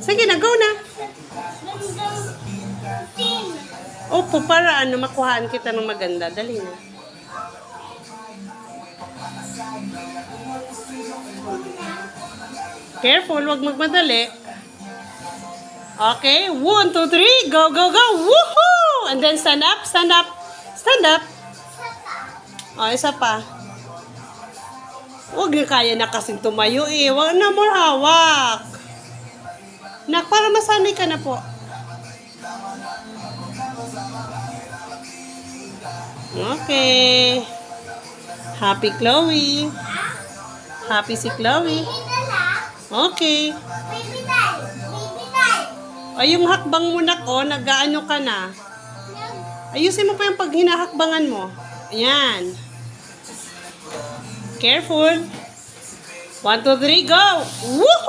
Sige na, go na. Opo, para makuhaan kita ng maganda. Dali na. Careful, wag magmadali. Okay, 1, 2, 3, go, go, go. Woohoo! And then stand up, stand up, stand up. O, isa pa. Huwag na kaya na kasing tumayo eh. Huwag na more hawak. Nak, para masanay ka na po. Okay. Happy Chloe. Happy si Chloe. Okay. Ay, yung hakbang mo na ko, nag-aano ka na. Ayusin mo pa yung pag hinahakbangan mo. Ayan. Careful. 1, 2, 3, go! Woo!